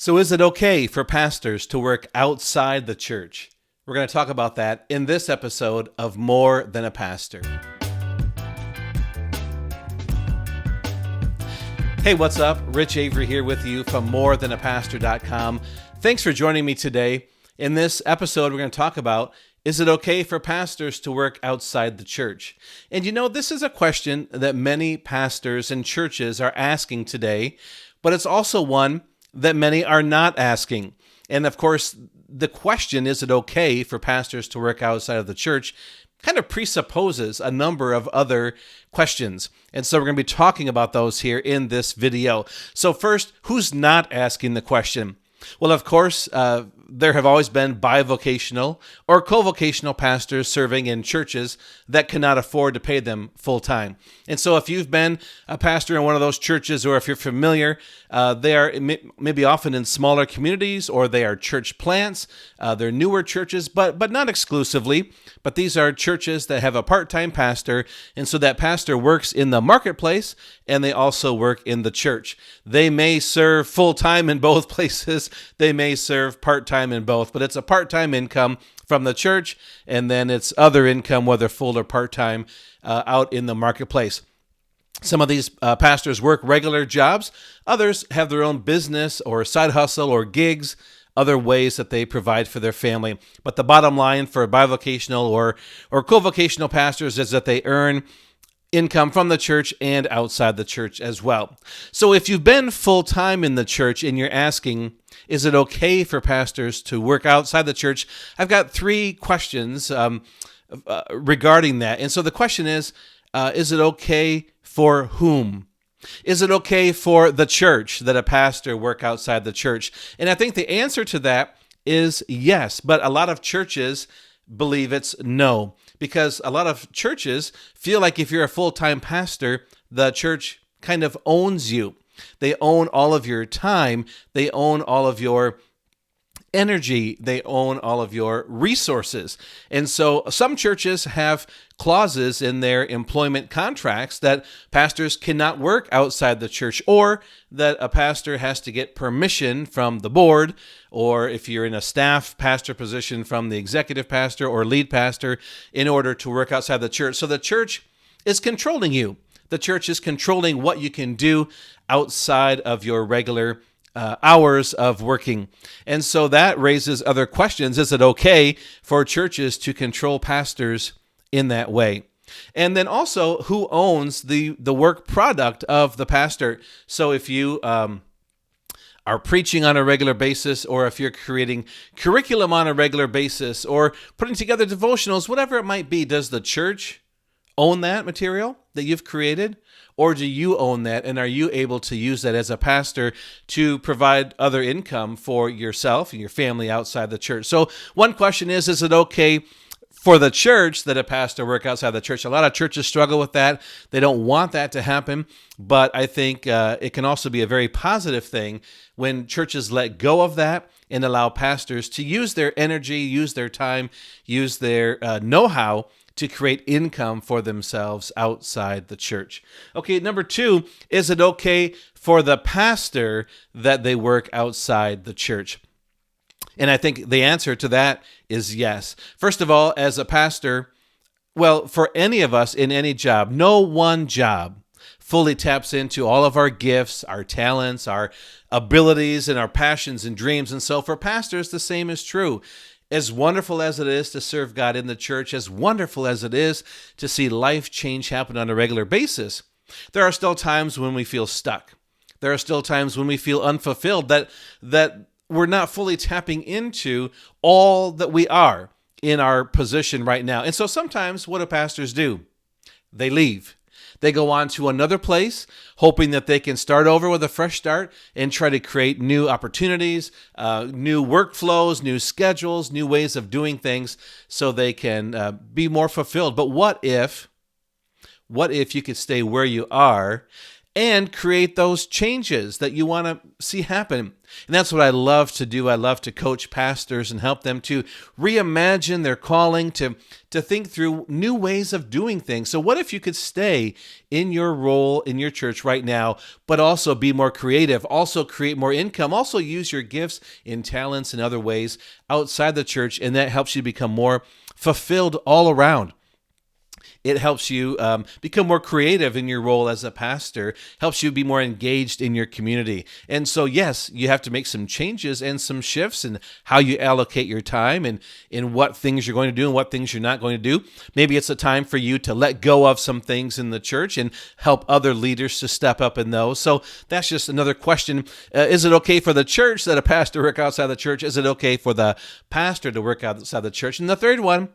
So, is it okay for pastors to work outside the church? We're going to talk about that in this episode of More Than a Pastor. Hey, what's up? Rich Avery here with you from morethanapastor.com. Thanks for joining me today. In this episode, we're going to talk about, is it okay for pastors to work outside the church? And you know, this is a question that many pastors and churches are asking today, but it's also one that many are not asking. And of course, the question, is it okay for pastors to work outside of the church, kind of presupposes a number of other questions. And so we're going to be talking about those here in this video. So first, who's not asking the question? Well, of course, there have always been bivocational or co-vocational pastors serving in churches that cannot afford to pay them full-time. And so if you've been a pastor in one of those churches, or if you're familiar, they are maybe often in smaller communities, or they are church plants. They're newer churches, but not exclusively. But these are churches that have a part-time pastor, and so that pastor works in the marketplace, and they also work in the church. They may serve full-time in both places. They may serve part-time in both, but it's a part-time income from the church, and then it's other income, whether full or part-time, out in the marketplace. Some of these pastors work regular jobs. Others have their own business or side hustle or gigs, other ways that they provide for their family. But the bottom line for bivocational or co-vocational pastors is that they earn income from the church and outside the church as well. So if you've been full-time in the church and you're asking, is it okay for pastors to work outside the church? I've got three questions regarding that. And so the question is it okay for whom? Is it okay for the church that a pastor work outside the church? And I think the answer to that is yes, but a lot of churches believe it's no, because a lot of churches feel like if you're a full-time pastor, the church kind of owns you. They own all of your time. They own all of your energy. They own all of your resources. And so some churches have clauses in their employment contracts that pastors cannot work outside the church, or that a pastor has to get permission from the board, or if you're in a staff pastor position, from the executive pastor or lead pastor, in order to work outside the church. So the church is controlling you. The church is controlling what you can do outside of your regular hours of working. And so that raises other questions. Is it okay for churches to control pastors in that way? And then also, who owns the work product of the pastor? So if you are preaching on a regular basis, or if you're creating curriculum on a regular basis, or putting together devotionals, whatever it might be, does the church own that material that you've created? Or do you own that, and are you able to use that as a pastor to provide other income for yourself and your family outside the church? So one question is it okay for the church that a pastor work outside the church? A lot of churches struggle with that. They don't want that to happen, but I think it can also be a very positive thing when churches let go of that and allow pastors to use their energy, use their time, use their know-how to create income for themselves outside the church. Okay, number two, is it okay for the pastor that they work outside the church? And I think the answer to that is yes. First of all, as a pastor, well, for any of us in any job, no one job fully taps into all of our gifts, our talents, our abilities, and our passions and dreams. And so for pastors, the same is true. As wonderful as it is to serve God in the church, as wonderful as it is to see life change happen on a regular basis, there are still times when we feel stuck. There are still times when we feel unfulfilled, that we're not fully tapping into all that we are in our position right now. And so sometimes what do pastors do? They leave. They go on to another place, hoping that they can start over with a fresh start and try to create new opportunities, new workflows, new schedules, new ways of doing things, so they can be more fulfilled. But what if you could stay where you are and create those changes that you want to see happen. And that's what I love to do. I love to coach pastors and help them to reimagine their calling, to think through new ways of doing things. So what if you could stay in your role in your church right now, but also be more creative, also create more income, also use your gifts and talents in other ways outside the church, and that helps you become more fulfilled all around. It helps you become more creative in your role as a pastor, helps you be more engaged in your community. And so, yes, you have to make some changes and some shifts in how you allocate your time and in what things you're going to do and what things you're not going to do. Maybe it's a time for you to let go of some things in the church and help other leaders to step up in those. So that's just another question. Is it okay for the church that a pastor work outside the church? Is it okay for the pastor to work outside the church? And the third one,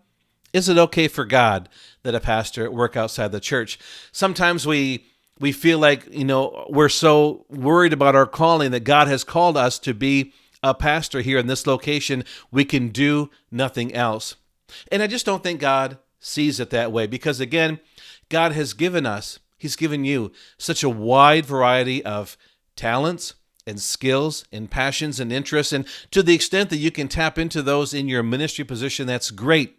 is it okay for God that a pastor work outside the church? Sometimes we feel like, we're so worried about our calling that God has called us to be a pastor here in this location. We can do nothing else. And I just don't think God sees it that way because, again, God has given us, He's given you such a wide variety of talents and skills and passions and interests. And to the extent that you can tap into those in your ministry position, that's great.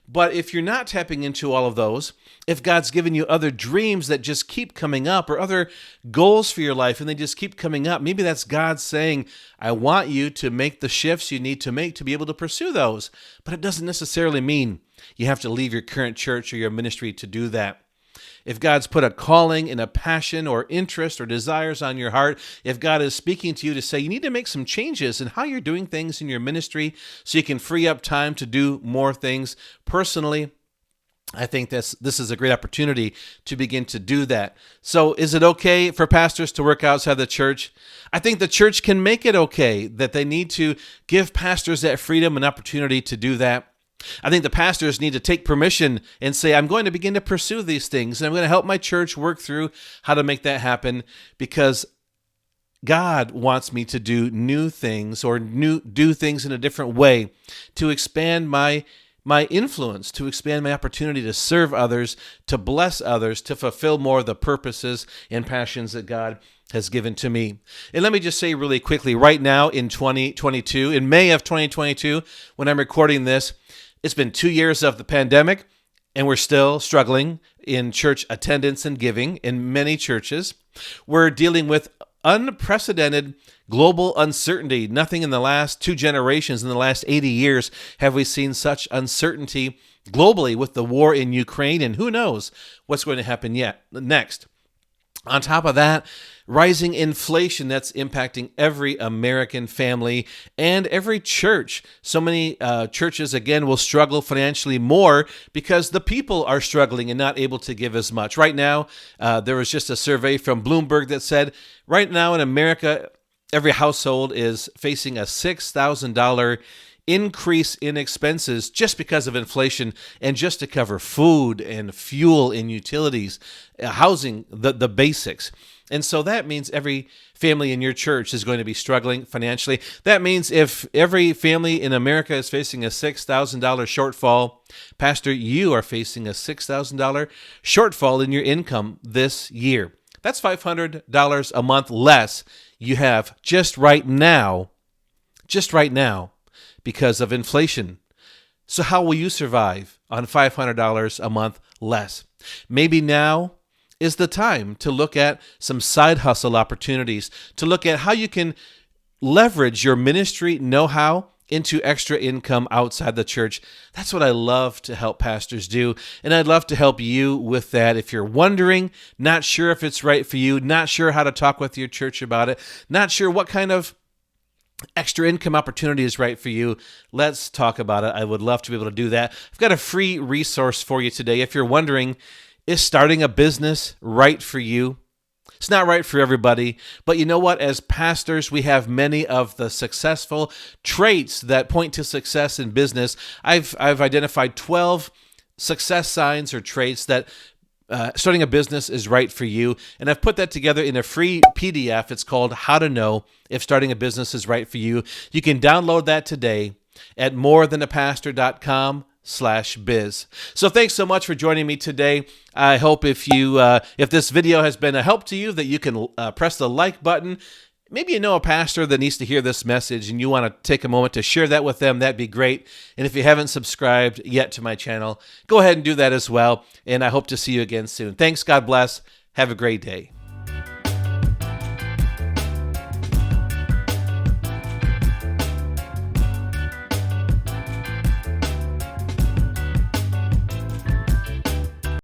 But if you're not tapping into all of those, if God's given you other dreams that just keep coming up or other goals for your life and they just keep coming up, maybe that's God saying, I want you to make the shifts you need to make to be able to pursue those. But it doesn't necessarily mean you have to leave your current church or your ministry to do that. If God's put a calling and a passion or interest or desires on your heart, if God is speaking to you to say you need to make some changes in how you're doing things in your ministry so you can free up time to do more things personally, I think this is a great opportunity to begin to do that. So is it okay for pastors to work outside the church? I think the church can make it okay, that they need to give pastors that freedom and opportunity to do that. I think the pastors need to take permission and say, I'm going to begin to pursue these things, and I'm going to help my church work through how to make that happen because God wants me to do new things or do things in a different way to expand my influence, to expand my opportunity to serve others, to bless others, to fulfill more of the purposes and passions that God has given to me. And let me just say really quickly, right now in 2022, in May of 2022, when I'm recording this, it's been 2 years of the pandemic, and we're still struggling in church attendance and giving in many churches. We're dealing with unprecedented global uncertainty. Nothing in the last 2 generations, in the last 80 years, have we seen such uncertainty globally with the war in Ukraine, and who knows what's going to happen next. On top of that, rising inflation that's impacting every American family and every church. So many churches, again, will struggle financially more because the people are struggling and not able to give as much. Right now, there was just a survey from Bloomberg that said right now in America, every household is facing a $6,000 increase in expenses just because of inflation and just to cover food and fuel and utilities, housing, the basics. And so that means every family in your church is going to be struggling financially. That means if every family in America is facing a $6,000 shortfall, Pastor, you are facing a $6,000 shortfall in your income this year. That's $500 a month less you have just right now, because of inflation. So how will you survive on $500 a month less? Maybe now is the time to look at some side hustle opportunities, to look at how you can leverage your ministry know-how into extra income outside the church. That's what I love to help pastors do, and I'd love to help you with that. If you're wondering, not sure if it's right for you, not sure how to talk with your church about it, not sure what kind of extra income opportunity is right for you, let's talk about it. I would love to be able to do that. I've got a free resource for you today. If you're wondering, is starting a business right for you? It's not right for everybody, but you know what? As pastors, we have many of the successful traits that point to success in business. I've identified 12 success signs or traits that starting a business is right for you, and I've put that together in a free PDF. It's called How to Know If Starting a Business is Right for You. You can download that today at morethanapastor.com biz. So thanks so much for joining me today. I hope if this video has been a help to you, that you can press the like button. Maybe you know a pastor that needs to hear this message and you want to take a moment to share that with them. That'd be great. And if you haven't subscribed yet to my channel, go ahead and do that as well. And I hope to see you again soon. Thanks. God bless. Have a great day.